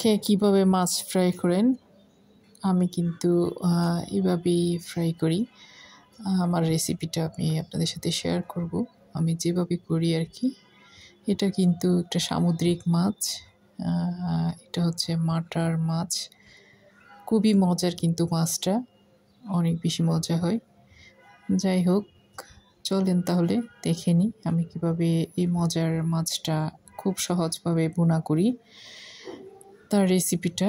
কে কীভাবে মাছ ফ্রাই করেন? আমি কিন্তু এভাবেই ফ্রাই করি। আমার রেসিপিটা আমি আপনাদের সাথে শেয়ার করব। আমি যেভাবে করি আর কি। এটা কিন্তু একটা সামুদ্রিক মাছ। এটা হচ্ছে মাটার মাছ। খুবই মজার কিন্তু মাছটা, অনেক বেশি মজা হয়। যাই হোক, চলেন তাহলে দেখে নিই আমি কীভাবে এই মজার মাছটা খুব সহজভাবে ভুনা করি। তার রেসিপিটা,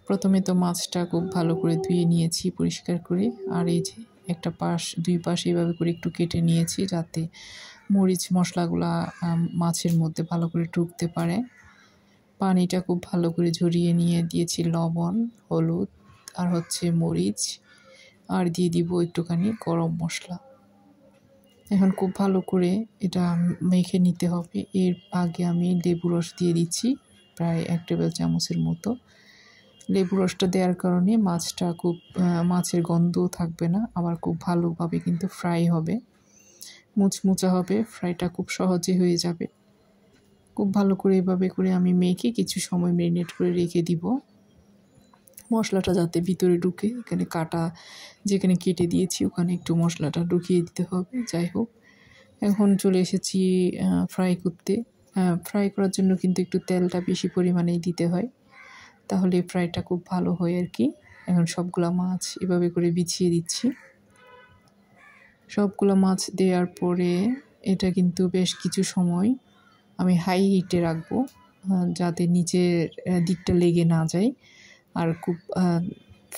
প্রথমে তো মাছটা খুব ভালো করে ধুয়ে নিয়েছি পরিষ্কার করে, আর এই যে একটা পাশ দুই পাশ এইভাবে করে একটু কেটে নিয়েছি যাতে মরিচ মশলাগুলা মাছের মধ্যে ভালো করে ঢুকতে পারে। পানিটা খুব ভালো করে ঝরিয়ে নিয়ে দিয়েছি লবণ, হলুদ আর হচ্ছে মরিচ, আর দিয়ে দিব একটুখানি গরম মশলা। এখন খুব ভালো করে এটা মেখে নিতে হবে। এর আগে আমি লেবু রস দিয়ে দিচ্ছি প্রায় 1 টেবিল চামচের মতো। লেবু রসটা দেওয়ার কারণে মাছটা খুব মাছের গন্ধও থাকবে না, আবার খুব ভালোভাবে কিন্তু ফ্রাই হবে, মুচমুচা হবে, ফ্রাইটা খুব সহজে হয়ে যাবে। খুব ভালো করে এভাবে করে আমি মেখে কিছু সময় ম্যারিনেট করে রেখে দিব, মশলাটা যাতে ভিতরে ঢুকে। এখানে কাটা যেখানে কেটে দিয়েছি ওখানে একটু মশলাটা ঢুকিয়ে দিতে হবে। যাই হোক, এখন চলে এসেছি ফ্রাই করতে। ফ্রাই করার জন্য কিন্তু একটু তেলটা বেশি পরিমাণেই দিতে হয়, তাহলে ফ্রাইটা খুব ভালো হয় আর কি। এখন সবগুলা মাছ এভাবে করে বিছিয়ে দিচ্ছি। সবগুলো মাছ দেওয়ার পরে এটা কিন্তু বেশ কিছু সময় আমি হাই হিটে রাখবো, যাতে নিচের দিকটা লেগে না যায় আর খুব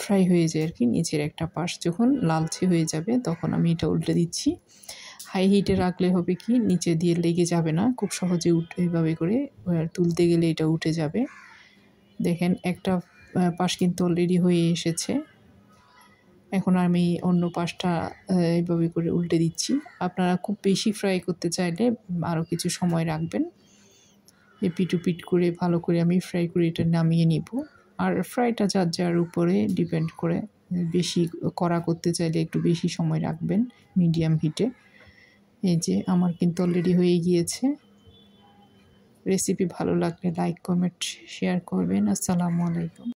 ফ্রাই হয়ে যায় আর কি। নিচের একটা পাশ যখন লালচে হয়ে যাবে তখন আমি এটা উল্টে দিচ্ছি। হাই হিটে রাখলে হবে কি, নিচে দিয়ে লেগে যাবে না, খুব সহজে এইভাবে করে তুলতে গেলে এটা উঠে যাবে। দেখেন একটা পাশ কিন্তু অলরেডি হয়ে এসেছে। এখন আমি অন্য পাশটা এইভাবে করে উল্টে দিচ্ছি। আপনারা খুব বেশি ফ্রাই করতে চাইলে আরও কিছু সময় রাখবেন। এপিট ওপিট করে ভালো করে আমি ফ্রাই করে এটা নামিয়ে নিব। আর ফ্রাইটা যার যার উপরে ডিপেন্ড করে, বেশি কড়া করতে চাইলে একটু বেশি সময় রাখবেন মিডিয়াম হিটে। এই যে আমার কিন্তু অলরেডি হয়ে গিয়েছে। রেসিপি ভালো লাগলে লাইক, কমেন্ট, শেয়ার করবেন। আসসালামু আলাইকুম।